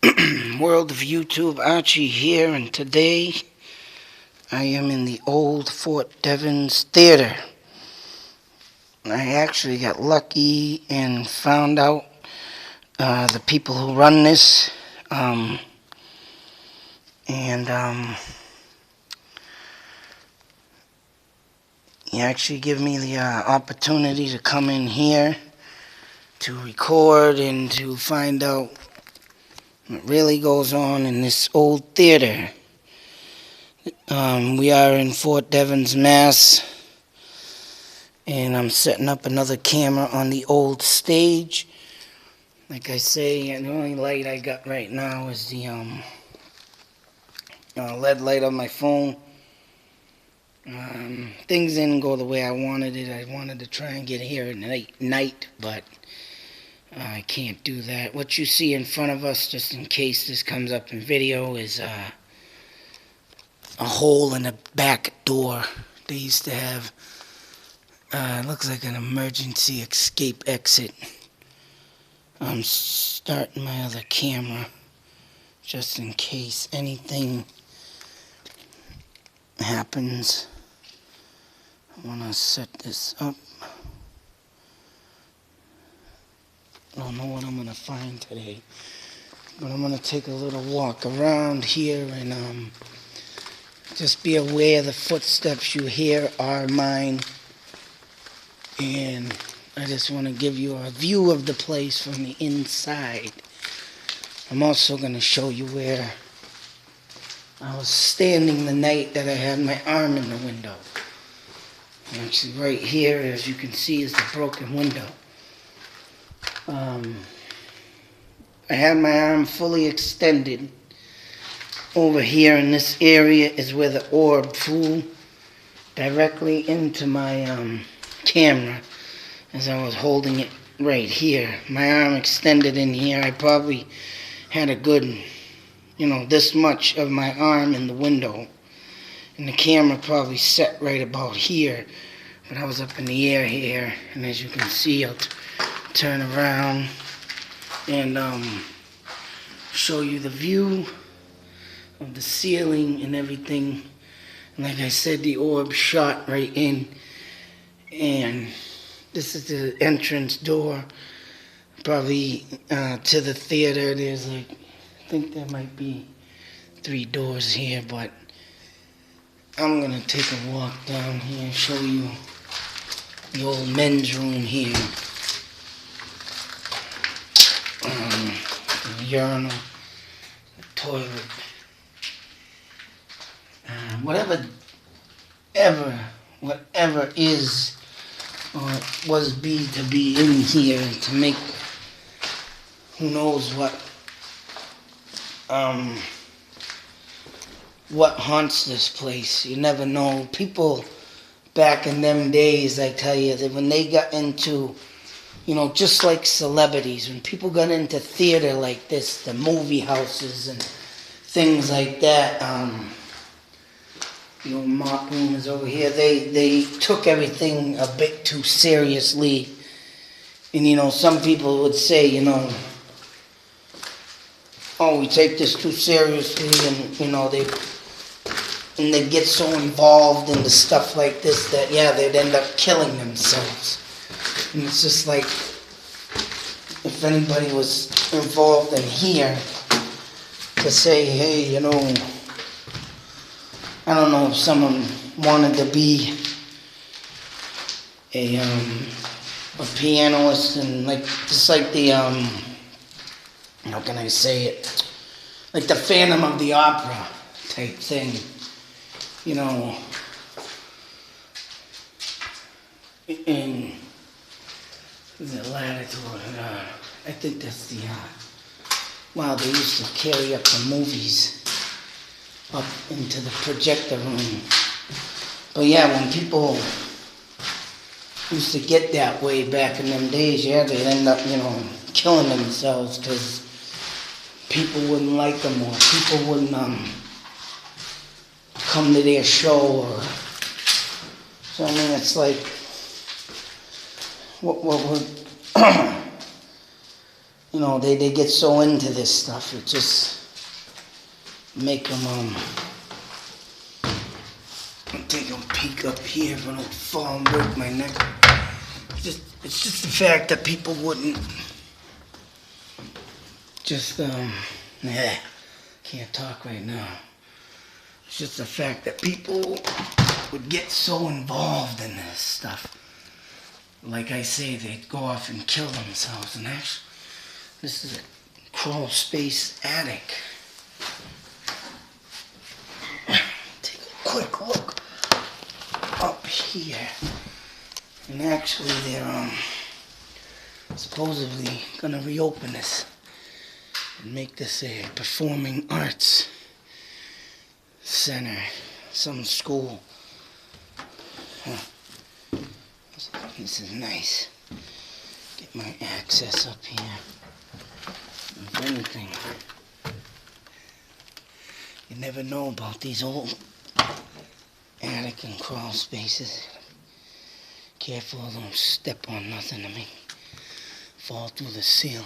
World of YouTube, Archie here, and today I am in the old Fort Devens Theater. I actually got lucky and found out the people who run this, and he actually gave me the opportunity to come in here to record and to find out what really goes on in this old theater. We are in Fort Devens, Mass, and I'm setting up another camera on the old stage. Like I say, the only light I got right now is the LED light on my phone. Things didn't go the way I wanted it. I wanted to try and get here at night, but I can't do that. What you see in front of us, just in case this comes up in video, is a hole in the back door. They used to have, it looks like an emergency escape exit. I'm starting my other camera just in case anything happens. I want to set this up. I don't know what I'm going to find today, but I'm going to take a little walk around here and just be aware the footsteps you hear are mine. And I just want to give you a view of the place from the inside. I'm also going to show you where I was standing the night that I had my arm in the window. And actually right here, as you can see, is the broken window. I had my arm fully extended. Over here in this area is where the orb flew directly into my camera as I was holding it right here. My arm extended in here. I probably had a good, this much of my arm in the window. And the camera probably set right about here. But I was up in the air here. And as you can see, I'll turn around and show you the view of the ceiling and everything. And like I said, the orb shot right in. And this is the entrance door, probably to the theater. There's I think there might be 3 doors here, but I'm going to take a walk down here and show you the old men's room here. The urinal, the toilet. Whatever is or was to be in here to make who knows what haunts this place. You never know. People back in them days, I tell you, that when they got into, just like celebrities, when people got into theater like this, the movie houses and things like that, Mark Room is over here, they took everything a bit too seriously. And, some people would say, oh, we take this too seriously, and, they get so involved in the stuff like this that, they'd end up killing themselves. And it's just like, if anybody was involved in here, to say, hey, I don't know if someone wanted to be a pianist and just like the, how can I say it? Like the Phantom of the Opera type thing, in the latitude, I think that's the, they used to carry up the movies up into the projector room. But when people used to get that way back in them days, they'd end up, killing themselves because people wouldn't like them or people wouldn't come to their show. So, it's like, what would, you know, they get so into this stuff, it just make them, take a peek up here if I don't fall and break my neck. It's just the fact that people wouldn't just, can't talk right now. It's just the fact that people would get so involved in this stuff. Like I say, they'd go off and kill themselves. And actually, this is a crawl space attic. Take a quick look up here. And actually, they're supposedly gonna reopen this and make this a performing arts center, some school. This is nice. Get my access up here. If anything, you never know about these old attic and crawl spaces. Careful, don't step on nothing. I mean, fall through the ceiling.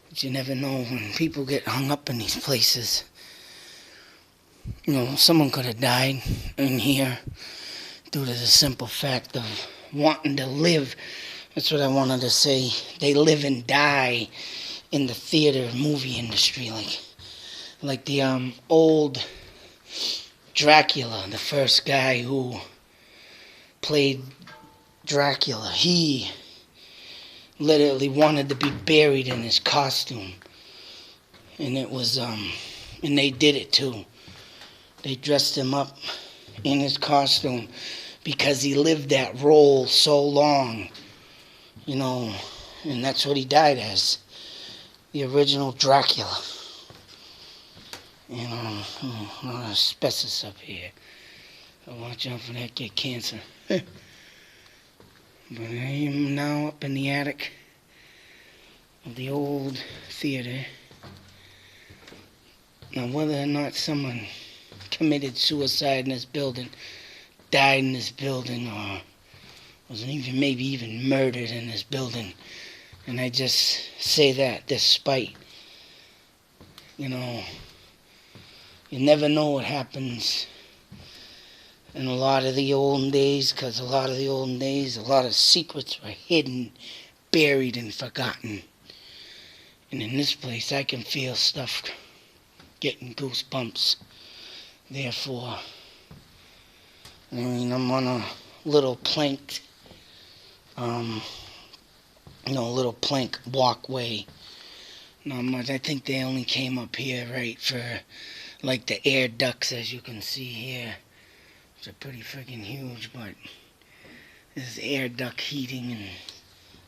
But you never know when people get hung up in these places. You know, someone could have died in here due to the simple fact of wanting to live. That's what I wanted to say. They live and die in the theater movie industry. Like the old Dracula, the first guy who played Dracula. He literally wanted to be buried in his costume. And it was, and they did it too. They dressed him up in his costume because he lived that role so long, you know, and that's what he died as, the original Dracula. You know, a lot of asbestos up here. So watch out for that, get cancer. But I am now up in the attic of the old theater. Now, whether or not someone committed suicide in this building, died in this building, or was maybe even murdered in this building, and I just say that despite, you know, you never know what happens in a lot of the olden days, because a lot of the olden days, a lot of secrets were hidden, buried, and forgotten. And in this place, I can feel stuff getting goosebumps. Therefore, I mean, I'm on a little plank, little plank walkway. Not much. I think they only came up here, right, for, like, the air ducts, as you can see here. Which are pretty freaking huge, but this is air duct heating and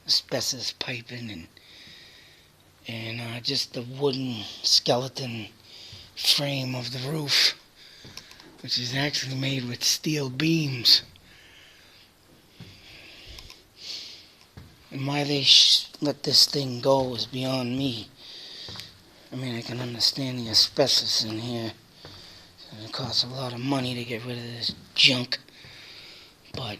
asbestos piping and just the wooden skeleton frame of the roof, which is actually made with steel beams. And why they let this thing go is beyond me. I mean, I can understand the asbestos in here. It costs a lot of money to get rid of this junk. But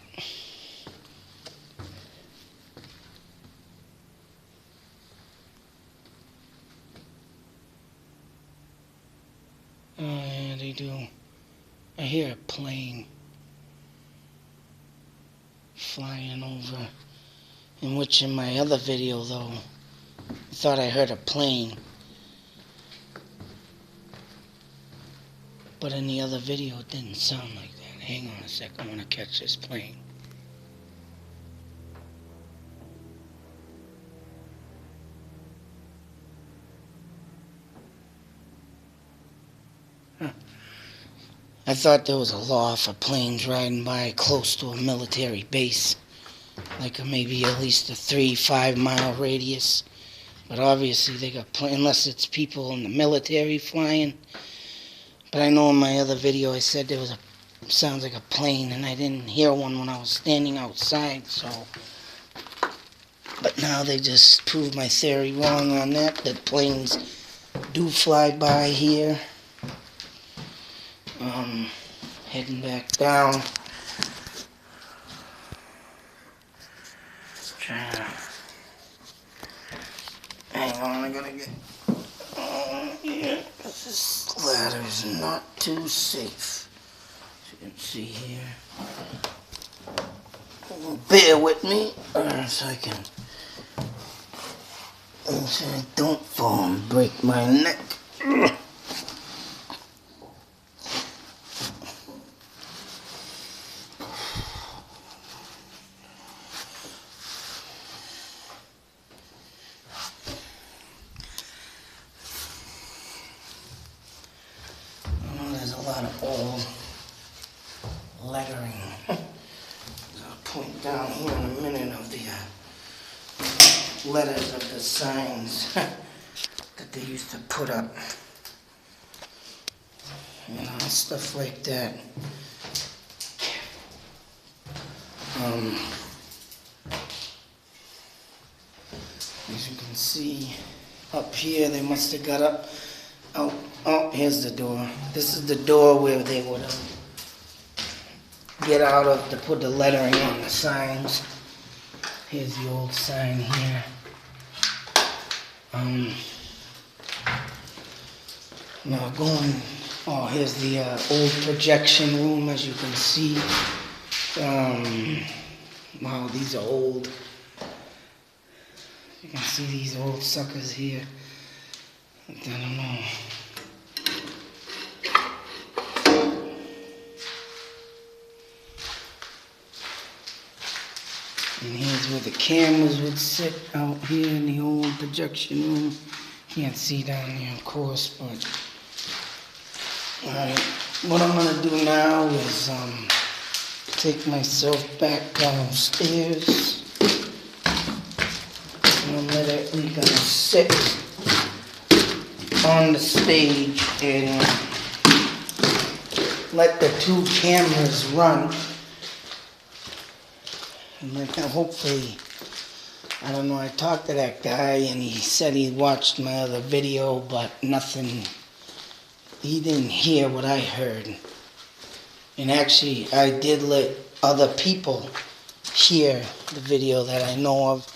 oh yeah, they do. I hear a plane flying over. In which in my other video though, I thought I heard a plane. But in the other video, it didn't sound like that. Hang on a sec, I want to catch this plane. Huh. I thought there was a law for planes riding by close to a military base. Like maybe at least a 3-5 mile radius. But obviously they got planes, unless it's people in the military flying. But I know in my other video I said there was sounds like a plane, and I didn't hear one when I was standing outside, so. But now they just proved my theory wrong on that planes do fly by here. Heading back down. Trying to on, I gotta get here, because this ladder is not too safe. As you can see here. Bear with me, so I can, so I don't fall and break my neck. There's a lot of old lettering. I'll point down here in a minute of the letters of the signs that they used to put up. You know, stuff like that. As you can see up here, they must have got up. Oh, here's the door. This is the door where they would get out of to put the lettering on the signs. Here's the old sign here. Now here's the old projection room, as you can see. Wow, these are old. You can see these old suckers here. I don't know. And here's where the cameras would sit, out here in the old projection room. Can't see down there, of course, but alright. What I'm gonna do now is take myself back downstairs. And we're gonna sit on the stage and let the two cameras run. And hopefully, I don't know, I talked to that guy and he said he watched my other video, but nothing, he didn't hear what I heard. And actually, I did let other people hear the video that I know of,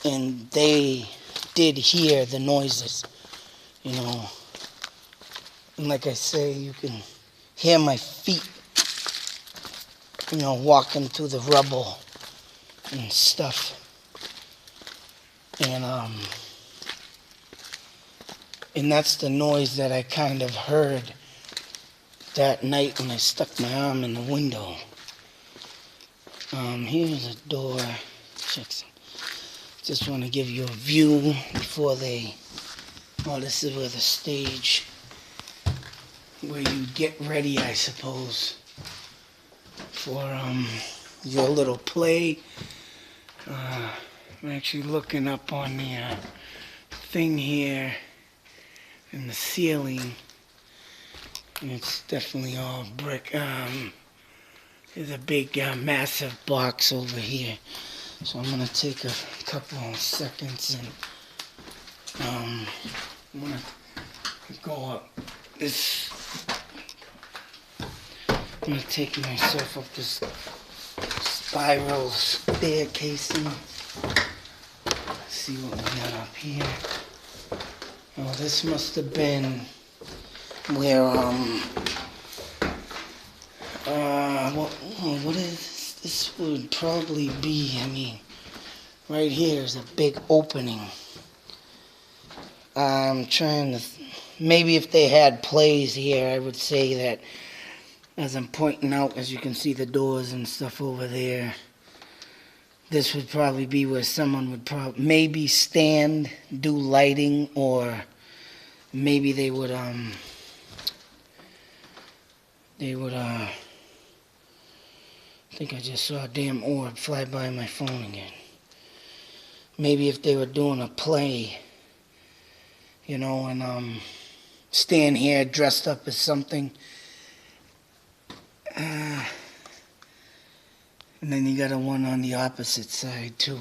and they did hear the noises, you know. And like I say, you can hear my feet, you know, walking through the rubble and stuff. And that's the noise that I kind of heard that night when I stuck my arm in the window. Here's a door. Just want to give you a view before they... Oh, this is where the stage, where you get ready, I suppose, for your little play. I'm actually looking up on the thing here in the ceiling, and it's definitely all brick. There's a big massive box over here, so I'm going to take a couple of seconds and I'm going to go up this. I'm going to take myself up this spiral staircasing. See what we got up here. Oh, this must have been where what is this? Would probably be, I mean, right here is a big opening. I'm trying to, maybe if they had plays here, I would say that, as I'm pointing out, as you can see the doors and stuff over there, this would probably be where someone would maybe stand, do lighting, or maybe they would I think I just saw a damn orb fly by my phone again. Maybe if they were doing a play, you know, and stand here dressed up as something. And then you got a one on the opposite side too.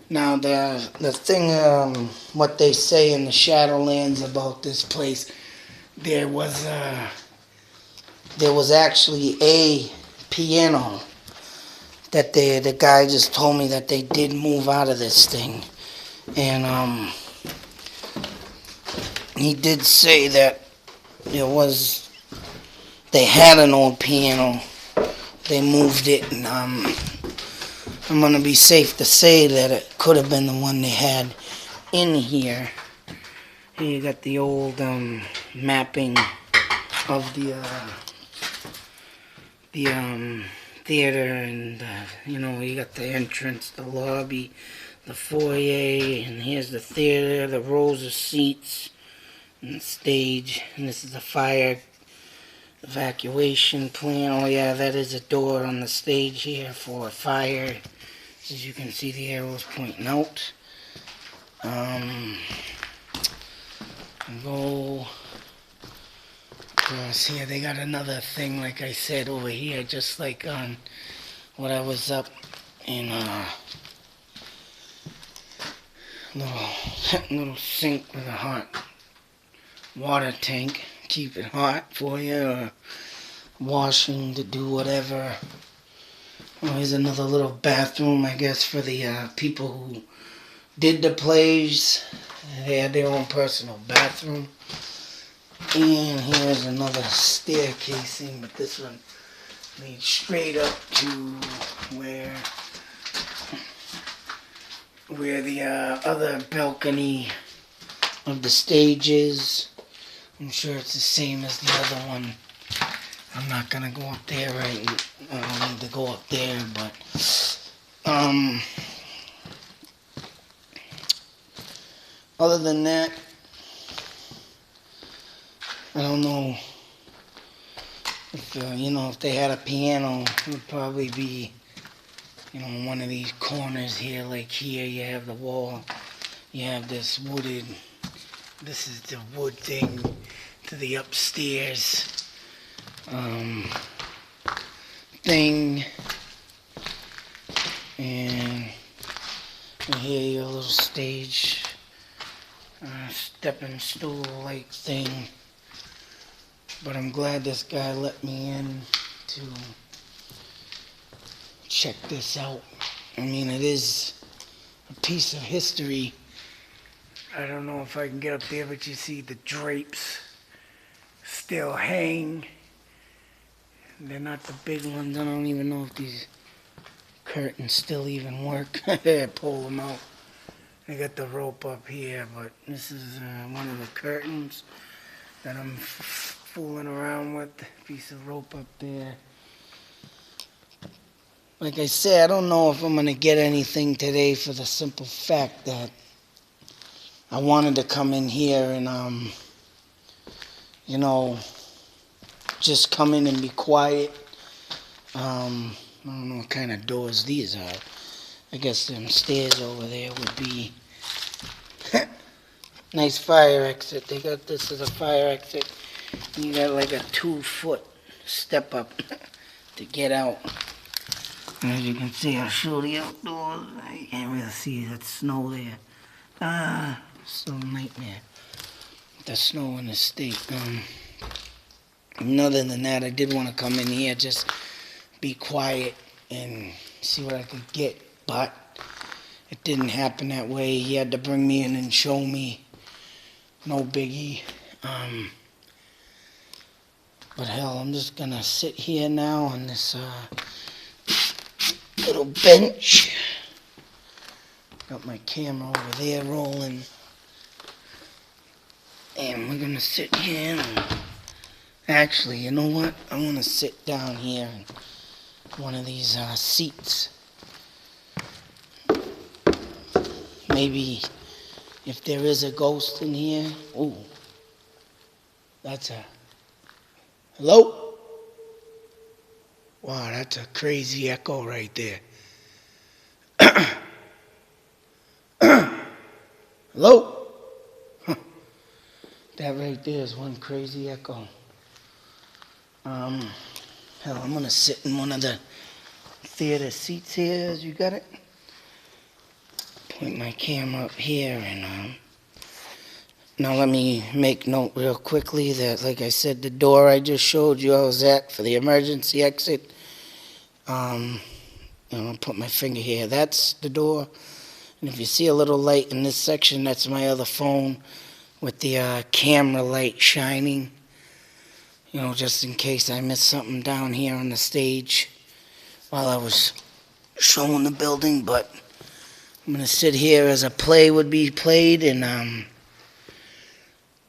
Now the thing, what they say in the Shadowlands about this place, there was actually a piano that the guy just told me that they did move out of this thing, And he did say that they had an old piano. They moved it, and I'm gonna be safe to say that it could have been the one they had in here. Here you got the old mapping of the theater, and you got the entrance, the lobby, the foyer, and here's the theater, the rows of seats, and the stage, and this is the fire evacuation plan. Oh yeah, that is a door on the stage here for fire. As you can see, the arrows pointing out. Go across here. They got another thing, like I said, over here, just like on what I was up in little sink with a hot water tank. Keep it hot for you, or washing to do whatever. Oh, here's another little bathroom, I guess, for the people who did the plays. They had their own personal bathroom. And here's another staircasing, but this one leads straight up to where the other balcony of the stage is. I'm sure it's the same as the other one. I'm not gonna go up there right now. I don't need to go up there, but other than that, I don't know if if they had a piano, it would probably be one of these corners here. Like here, you have the wall, you have this wooded. This is the wood thing to the upstairs thing, and here your little stage stepping stool like thing. But I'm glad this guy let me in to check this out. I mean, it is a piece of history. I don't know if I can get up there, but you see the drapes still hang. They're not the big ones. I don't even know if these curtains still even work. Pull them out. They got the rope up here, but this is one of the curtains that I'm fooling around with. Piece of rope up there. Like I said, I don't know if I'm going to get anything today, for the simple fact that I wanted to come in here and, just come in and be quiet. I don't know what kind of doors these are. I guess them stairs over there would be nice fire exit. They got this as a fire exit. You got like a 2-foot step up to get out. And as you can see, I'll show the outdoors. I can't really see that snow there. Still a nightmare. The snow in the state. And other than that, I did want to come in here, just be quiet and see what I could get. But it didn't happen that way. He had to bring me in and show me. No biggie. But hell, I'm just gonna sit here now on this little bench. Got my camera over there rolling. And we're gonna sit here and actually, you know what? I wanna sit down here in one of these seats. Maybe if there is a ghost in here. Ooh. That's a... Hello? Wow, that's a crazy echo right there. Hello? Huh. That right there is one crazy echo. Hell, I'm gonna sit in one of the theater seats here, as you got it. Point my camera up here, and now let me make note real quickly that, like I said, the door I just showed you I was at for the emergency exit, I'll put my finger here. That's the door. And if you see a little light in this section, that's my other phone with the camera light shining. You know, just in case I missed something down here on the stage while I was showing the building. But I'm going to sit here as a play would be played and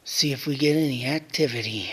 see if we get any activity.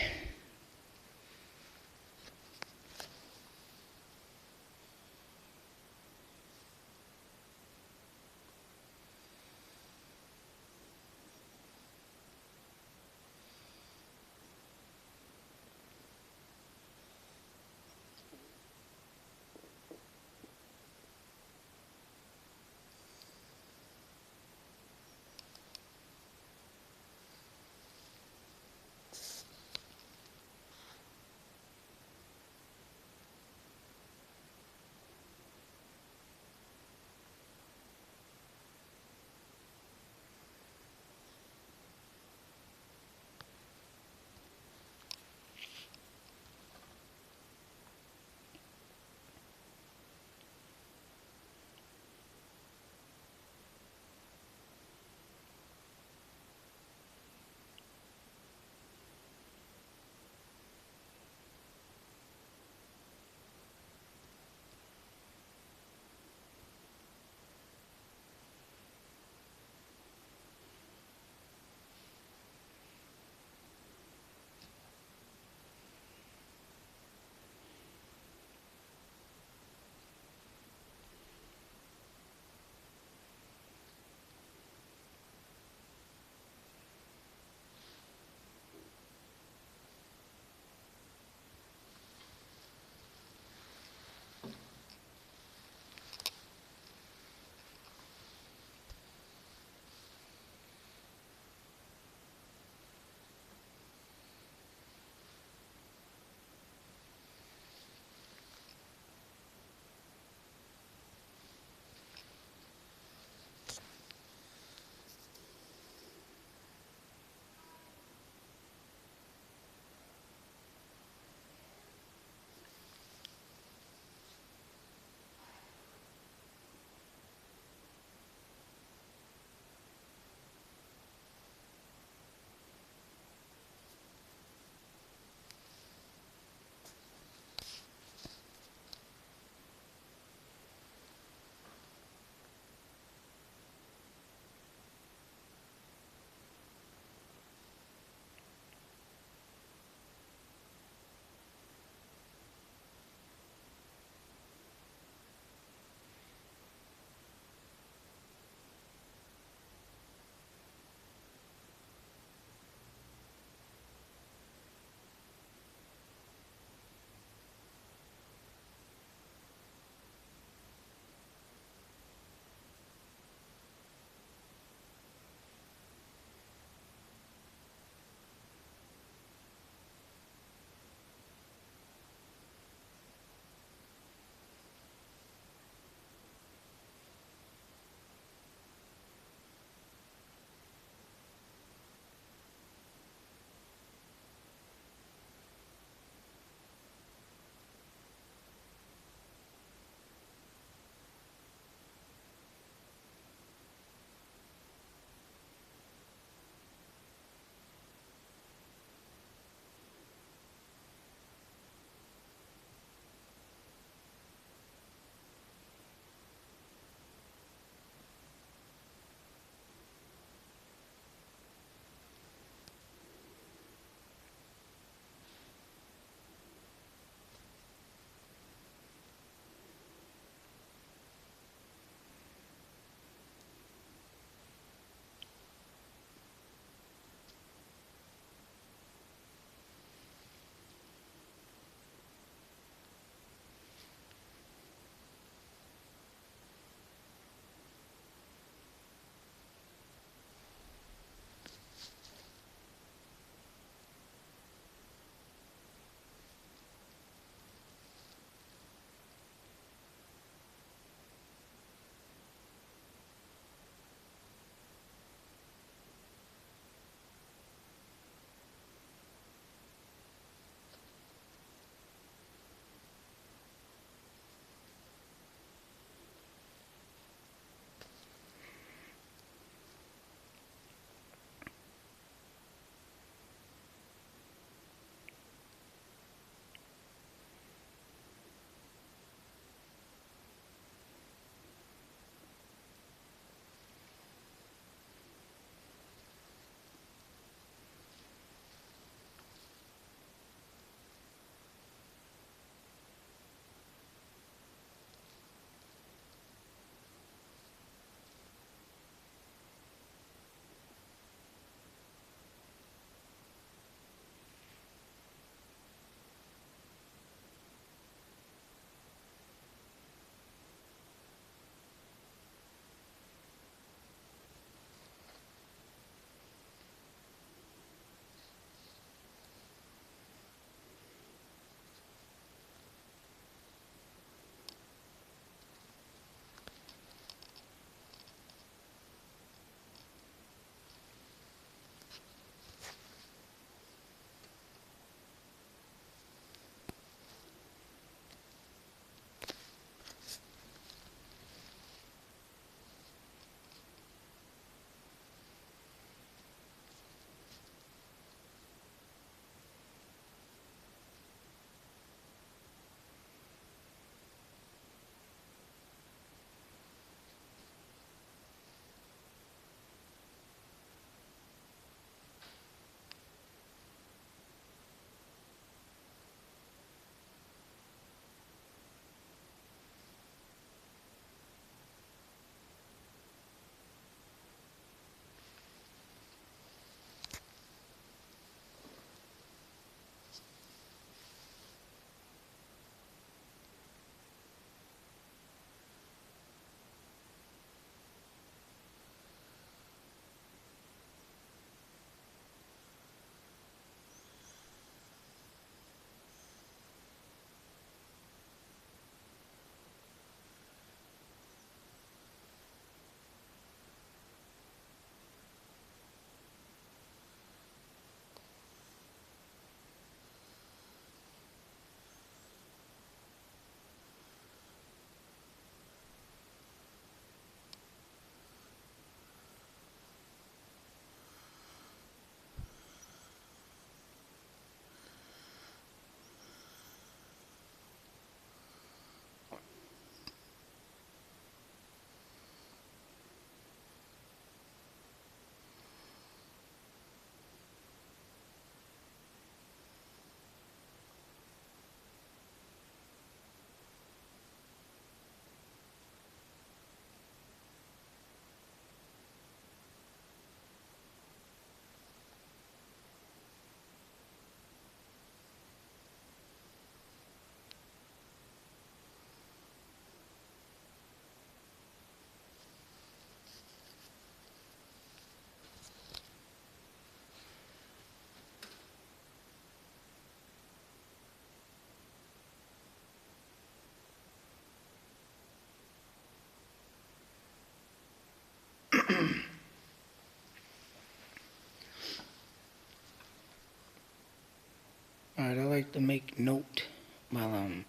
Alright, I like to make note while I'm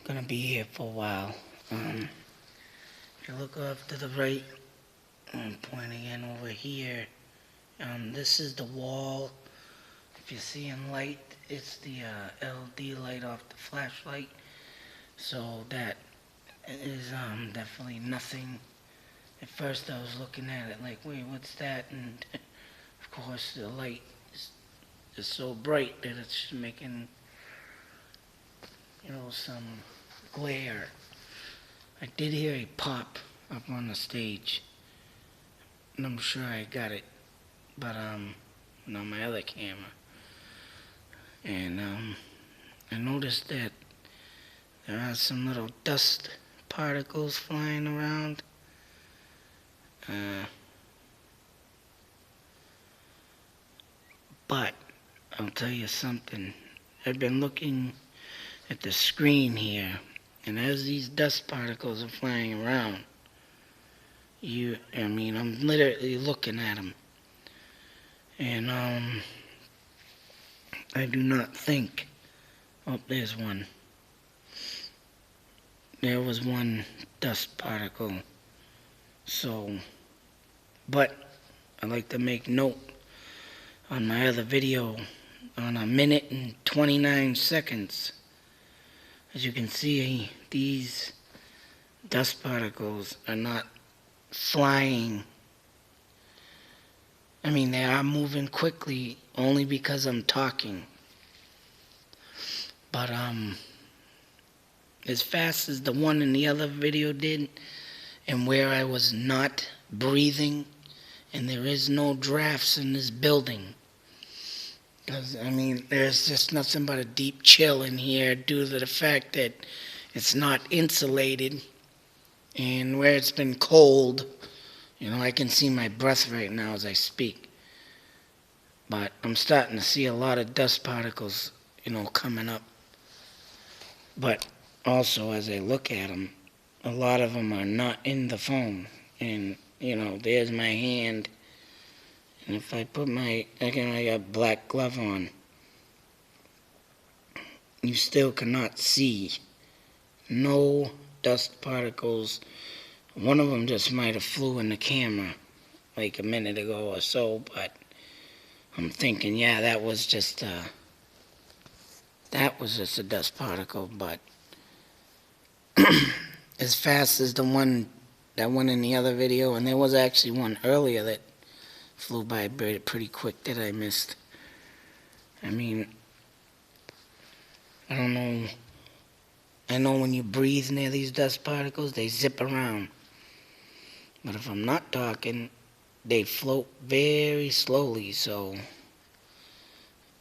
gonna be here for a while. If you look off to the right, I'm pointing in over here. This is the wall. If you're seeing light, it's the LED light off the flashlight. So that is definitely nothing. At first I was looking at it like, wait, what's that? And of course the light is so bright that it's making, some glare. I did hear a pop up on the stage, and I'm sure I got it, but on my other camera. And I noticed that there are some little dust particles flying around. But I'll tell you something. I've been looking at the screen here, and as these dust particles are flying around, I'm literally looking at them. And I do not think, oh, there's one. There was one dust particle. So, but I'd like to make note on my other video on 1 minute and 29 seconds. As you can see, these dust particles are not flying. They are moving quickly only because I'm talking. But as fast as the one in the other video did, and where I was not breathing, and there is no drafts in this building. Because, there's just nothing but a deep chill in here due to the fact that it's not insulated. And where it's been cold, I can see my breath right now as I speak. But I'm starting to see a lot of dust particles, coming up. But also, as I look at them, a lot of them are not in the phone. And, there's my hand. And if I put I got black glove on, you still cannot see. No dust particles. One of them just might have flew in the camera like a minute ago or so, but I'm thinking, yeah, that was just a dust particle. But as fast as that one in the other video, and there was actually one earlier that flew by pretty quick that I missed. I don't know. I know when you breathe near these dust particles, they zip around. But if I'm not talking, they float very slowly. So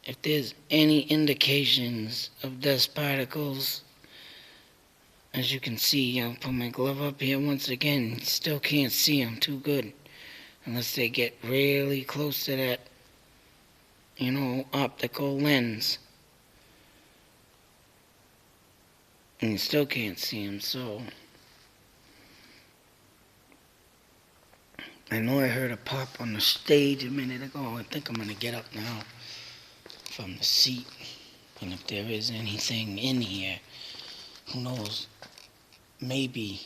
if there's any indications of dust particles, as you can see, I'll put my glove up here once again. You still can't see them too good unless they get really close to that, optical lens. And you still can't see them, so I know I heard a pop on the stage a minute ago. I think I'm going to get up now from the seat. And if there is anything in here, who knows, maybe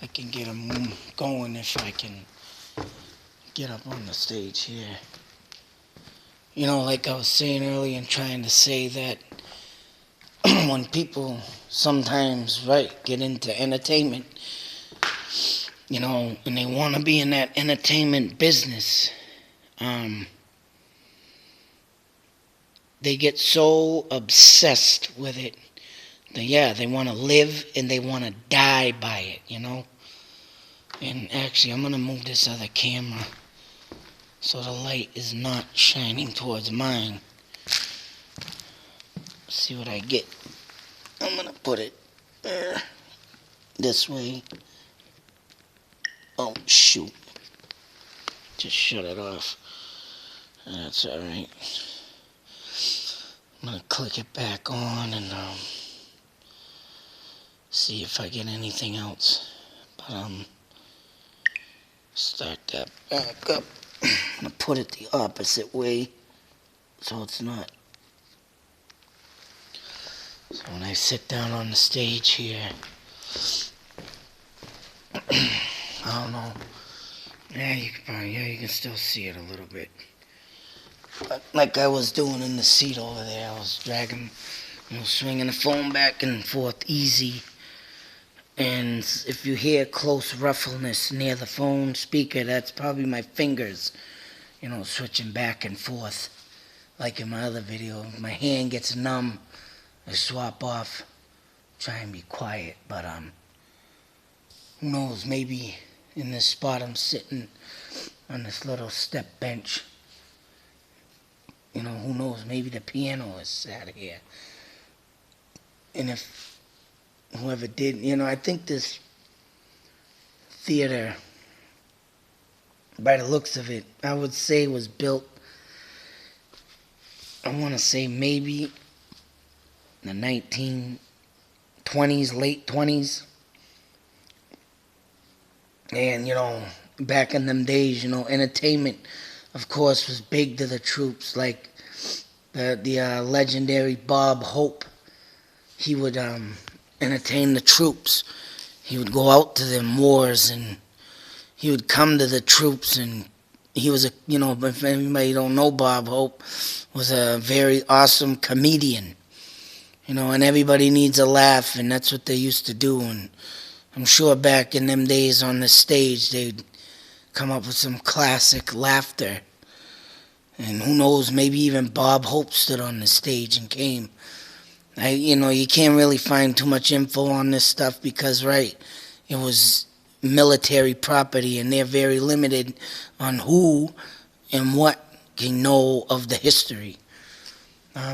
I can get them going if I can get up on the stage here. Like I was saying earlier and trying to say that when people sometimes, get into entertainment, and they want to be in that entertainment business, they get so obsessed with it that, they want to live and they want to die by it, And actually, I'm going to move this other camera so the light is not shining towards mine. See what I get. I'm going to put it this way. Oh, shoot. Just shut it off. That's alright. I'm going to click it back on and see if I get anything else. But start that back up. I'm going to put it the opposite way so it's not When I sit down on the stage here, I don't know. You can still see it a little bit. But like I was doing in the seat over there, I was dragging, swinging the phone back and forth easy. And if you hear close ruffleness near the phone speaker, that's probably my fingers, switching back and forth. Like in my other video, if my hand gets numb, I swap off, try and be quiet. But who knows, maybe in this spot I'm sitting on this little step bench. Who knows, maybe the piano is sat here. And if whoever did, I think this theater, by the looks of it, I would say was built, I want to say maybe the 1920s, late 20s. And, back in them days, entertainment, of course, was big to the troops. Like the legendary Bob Hope, he would entertain the troops. He would go out to them wars, and he would come to the troops, and he was if anybody don't know, Bob Hope was a very awesome comedian. And everybody needs a laugh, and that's what they used to do. And I'm sure back in them days on the stage, they'd come up with some classic laughter. And who knows, maybe even Bob Hope stood on the stage and came. You can't really find too much info on this stuff because, it was military property, and they're very limited on who and what can know of the history.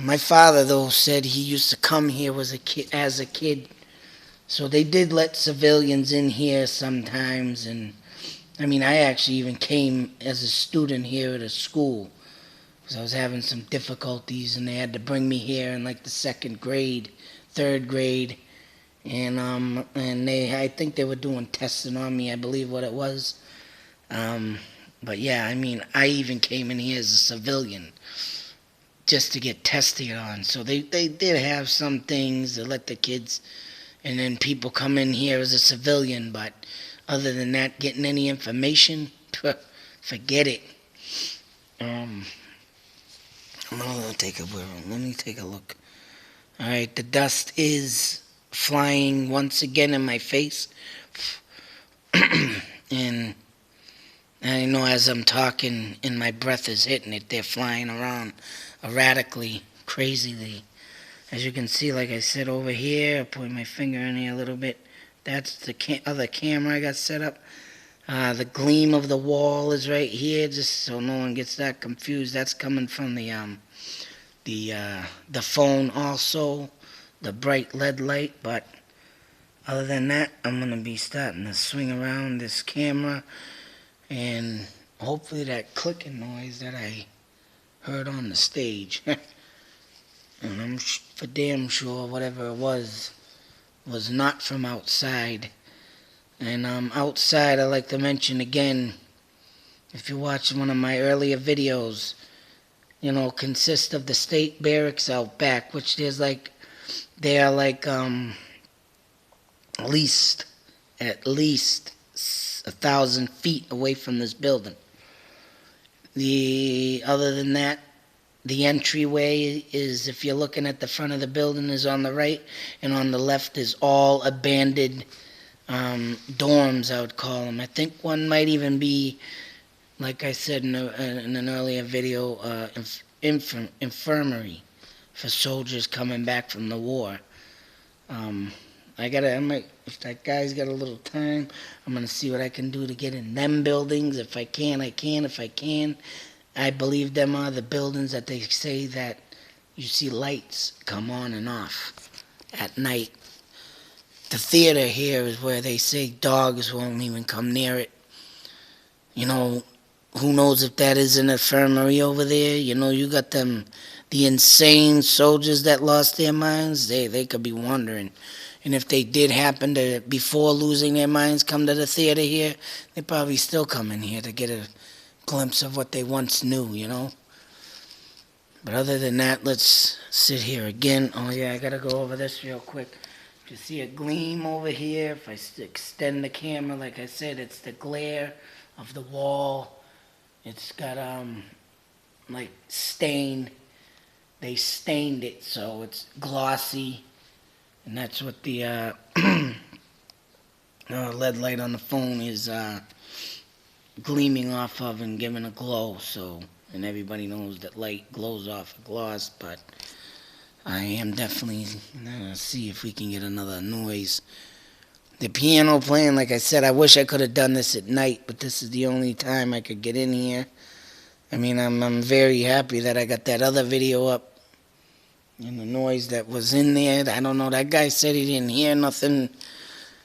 My father, though, said he used to come here as a kid. So they did let civilians in here sometimes, and I actually even came as a student here at a school because I was having some difficulties, and they had to bring me here in like the second grade, third grade, and I think they were doing testing on me, I believe what it was. But yeah, I even came in here as a civilian just to get tested on. So they did have some things to let the kids and then people come in here as a civilian, but other than that, getting any information, forget it. I'm gonna let me take a look. Alright, the dust is flying once again in my face. And I know as I'm talking and my breath is hitting it, they're flying around erratically, crazily. As you can see, like I said over here, I put my finger in here a little bit. That's the other camera I got set up. The gleam of the wall is right here, just so no one gets that confused. That's coming from the phone also, the bright LED light. But other than that, I'm going to be starting to swing around this camera, and hopefully that clicking noise that I heard on the stage. And I'm for damn sure whatever it was not from outside. And outside, I like to mention again, if you watch one of my earlier videos, consists of the state barracks out back, which they are like at least 1,000 feet away from this building. Other than that, the entryway is, if you're looking at the front of the building, is on the right, and on the left is all abandoned dorms, I would call them. I think one might even be, like I said in an earlier video, infirmary for soldiers coming back from the war. If that guy's got a little time, I'm gonna see what I can do to get in them buildings. If I can, I can. If I can, I believe them are the buildings that they say that you see lights come on and off at night. The theater here is where they say dogs won't even come near it. Who knows if that is an infirmary over there? You got the insane soldiers that lost their minds. They could be wondering. And if they did happen to, before losing their minds, come to the theater here, they probably still come in here to get a glimpse of what they once knew, But other than that, let's sit here again. Oh yeah, I gotta go over this real quick. You see a gleam over here. If I extend the camera, like I said, it's the glare of the wall. It's got like stain. They stained it so it's glossy, and that's what the LED light on the phone is gleaming off of and giving a glow. So, and everybody knows that light glows off of gloss, but I am definitely gonna see if we can get another noise. The piano playing, like I said, I wish I could have done this at night, but this is the only time I could get in here. I mean, I'm very happy that I got that other video up and the noise that was in there. I don't know. That guy said he didn't hear nothing,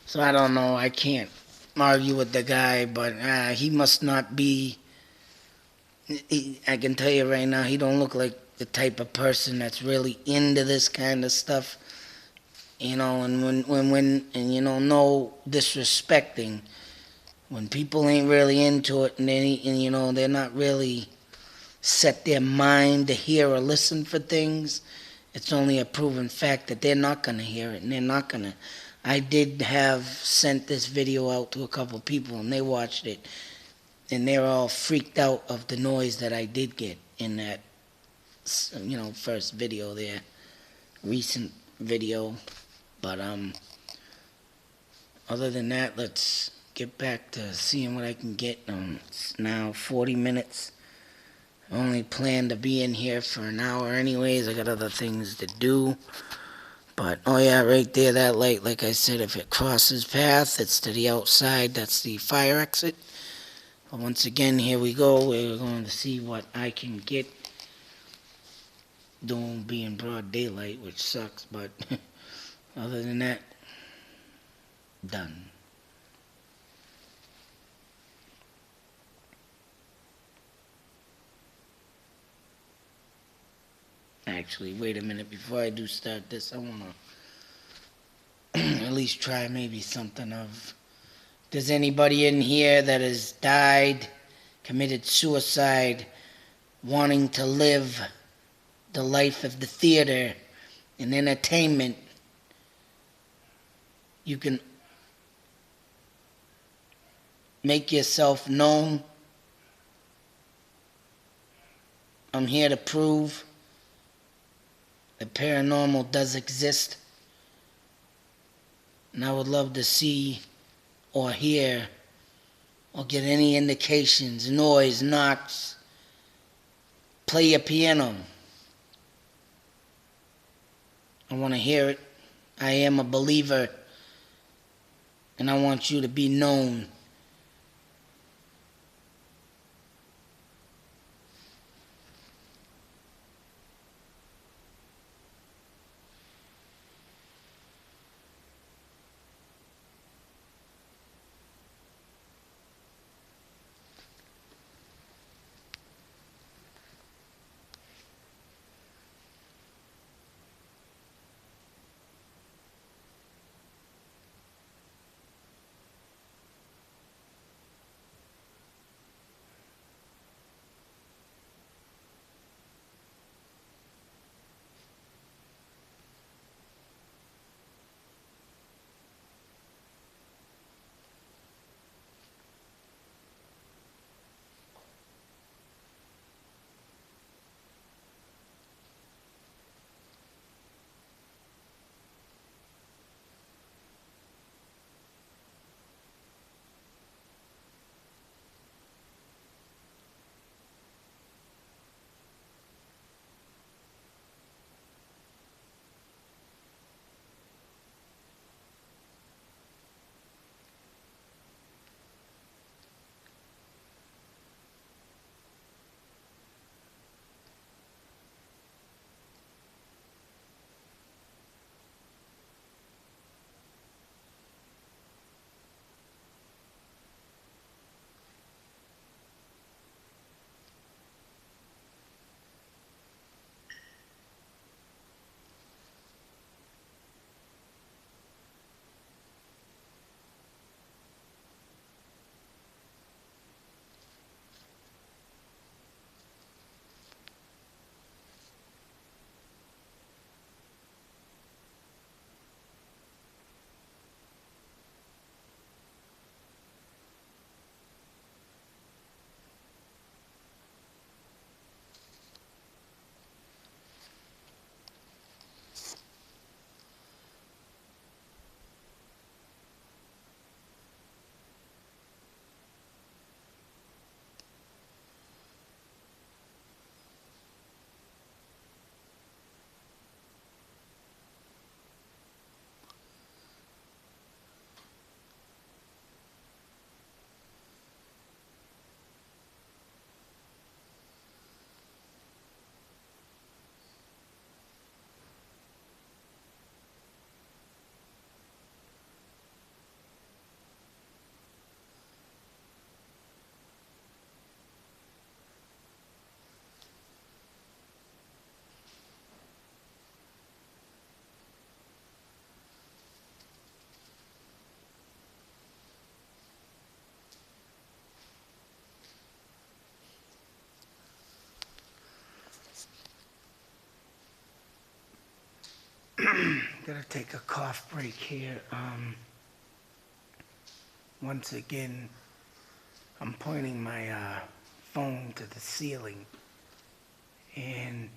so I don't know. I can't argue with the guy, but he must not be. I can tell you right now, he don't look like the type of person that's really into this kind of stuff. You know, and and you know, no disrespecting. When people ain't really into it, and you know, they're not really set their mind to hear or listen for things, it's only a proven fact that they're not going to hear it, and they're not going to. I did have sent this video out to a couple people, and they watched it, and they're all freaked out of the noise that I did get in that, you know, first video there, recent video. But other than that, let's get back to seeing what I can get. It's now 40 minutes. I only plan to be in here for an hour anyways. I got other things to do. But, oh yeah, right there, that light, like I said, if it crosses path, it's to the outside. That's the fire exit. But once again, here we go. We're going to see what I can get. Don't be in broad daylight, which sucks, but other than that, done. Actually, wait a minute. Before I do start this, I want to at least try maybe something of... Does anybody in here that has died, committed suicide, wanting to live the life of the theater and entertainment, you can make yourself known? I'm here to prove that paranormal does exist. And I would love to see or hear or get any indications, noise, knocks. Play your piano. I want to hear it. I am a believer, and I want you to be known. Gotta take a cough break here. Once again, I'm pointing my phone to the ceiling, and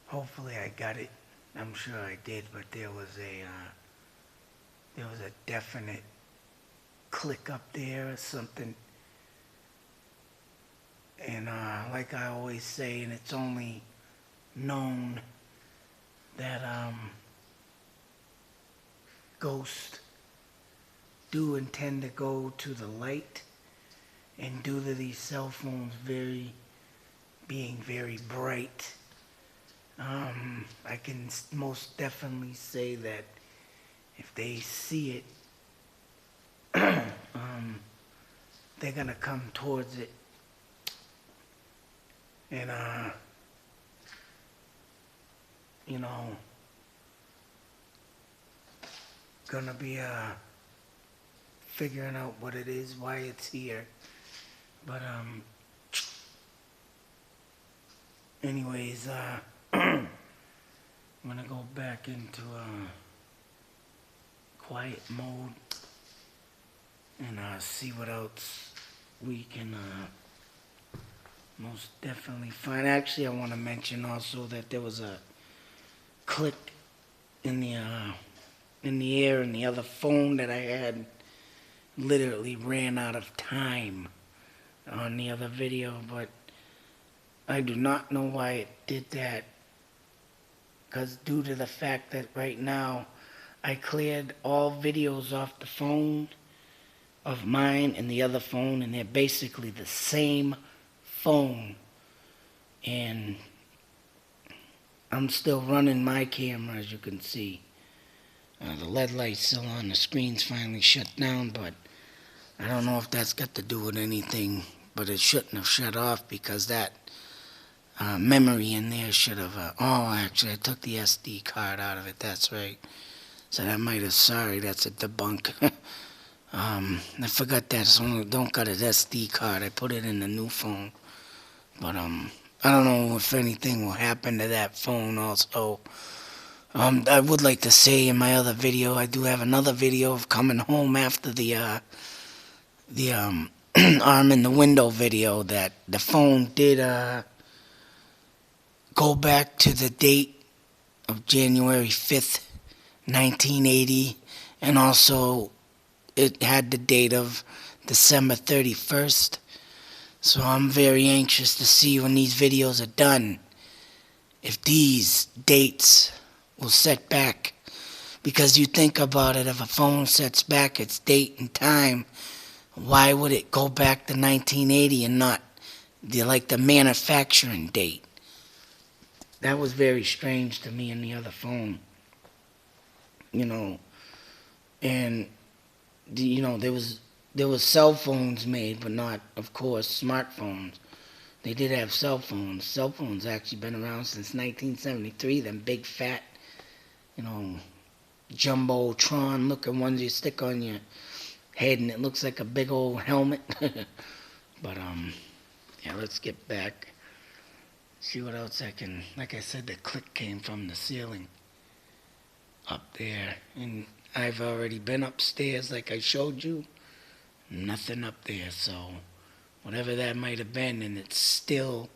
hopefully I got it. I'm sure I did, but there was a definite click up there or something. And like I always say, and it's only known that ghosts do intend to go to the light, and due to these cell phones being very bright, I can most definitely say that if they see it, they're gonna come towards it, and you know, gonna be figuring out what it is, why it's here. But anyways, I'm gonna go back into quiet mode and see what else we can most definitely find. Actually, I want to mention also that there was a click in the air, and the other phone that I had literally ran out of time on the other video, but I do not know why it did that, because due to the fact that right now I cleared all videos off the phone of mine and the other phone, and they're basically the same phone, and I'm still running my camera, as you can see. The LED light's still on, the screen's finally shut down, but I don't know if that's got to do with anything, but it shouldn't have shut off, because that memory in there should have, actually I took the SD card out of it, that's right. So that might have, sorry, that's a debunk. I forgot that, so don't got an SD card, I put it in the new phone. But I don't know if anything will happen to that phone also. I would like to say in my other video, I do have another video of coming home after the arm in the window video, that the phone did go back to the date of January 5th, 1980, and also it had the date of December 31st. So I'm very anxious to see when these videos are done, if these dates will set back. Because you think about it, if a phone sets back its date and time, why would it go back to 1980 and not the manufacturing date? That was very strange to me in the other phone. And there was cell phones made, but not, of course, smartphones. They did have cell phones. Cell phones actually been around since 1973. Them big fat, jumbotron looking ones you stick on your head, and it looks like a big old helmet. But yeah, let's get back. See what else I can. Like I said, the click came from the ceiling up there, and I've already been upstairs, like I showed you. Nothing up there, so whatever that might have been, and it's still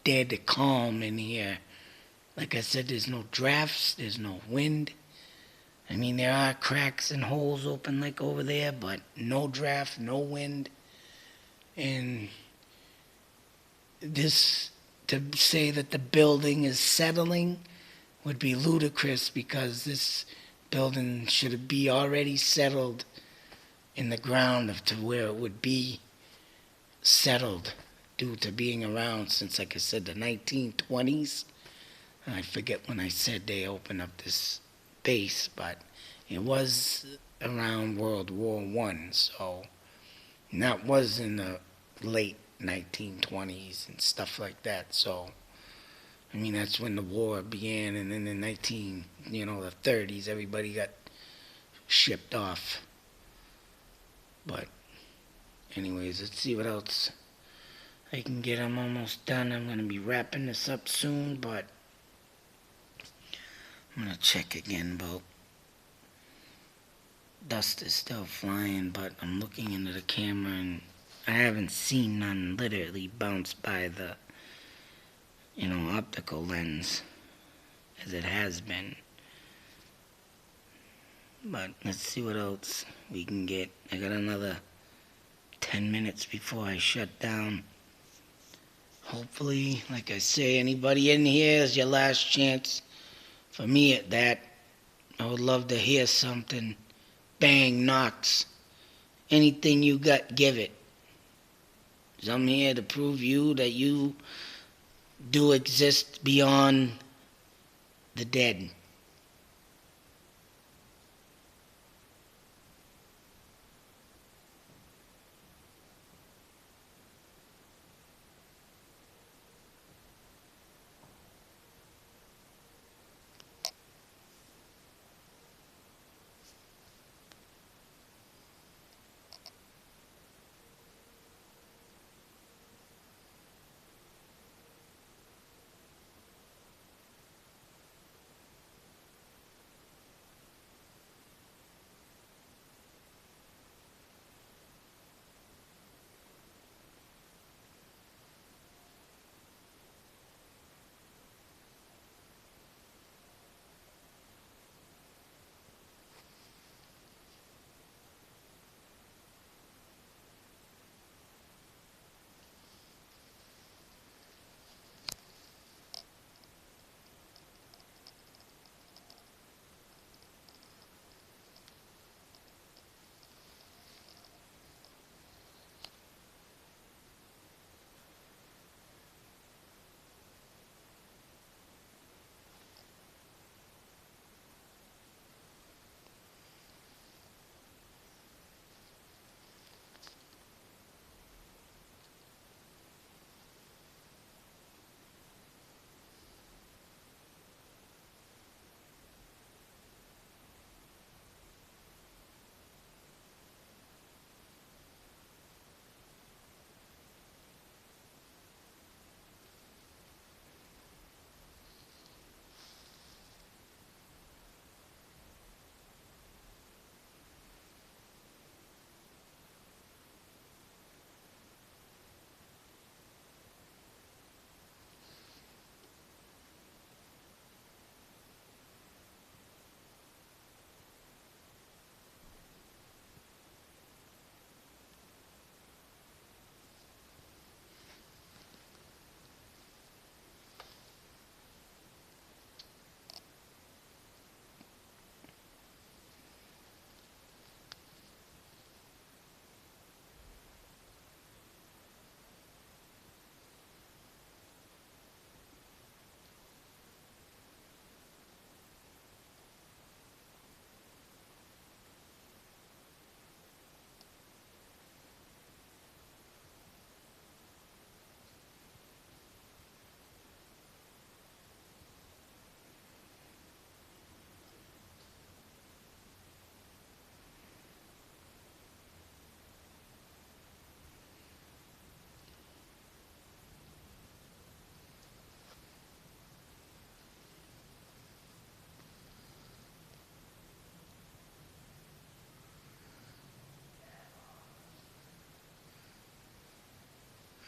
dead calm in here. Like I said, there's no drafts, there's no wind. I mean, there are cracks and holes open like over there, but no draft, no wind. And this, to say that the building is settling would be ludicrous, because this building should be already settled in the ground to where it would be settled due to being around since, like I said, the 1920s. I forget when I said they opened up this base, but it was around World War I, so that was in the late 1920s and stuff like that. So I mean, that's when the war began, and then in the 30s, everybody got shipped off. But anyways, let's see what else I can get. I'm almost done. I'm going to be wrapping this up soon, but I'm gonna check again, but dust is still flying, but I'm looking into the camera and I haven't seen none literally bounce by the, optical lens as it has been. But let's see what else we can get. I got another 10 minutes before I shut down. Hopefully, like I say, anybody in here is your last chance. For me at that, I would love to hear something. Bang, knocks. Anything you got, give it. 'Cause I'm here to prove you that you do exist beyond the dead.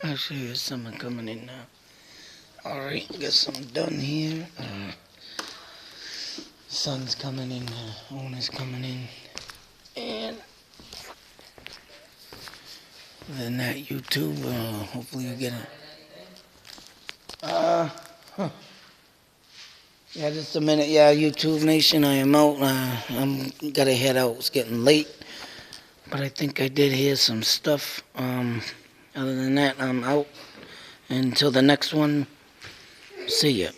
Actually, there's someone coming in now. Alright, guess I'm done here. Sun's coming in, owner's coming in. And other than that, YouTube, hopefully you get a... Yeah, just a minute. Yeah, YouTube Nation, I am out. I'm gotta head out. It's getting late. But I think I did hear some stuff. Other than that, I'm out. Until the next one, see ya.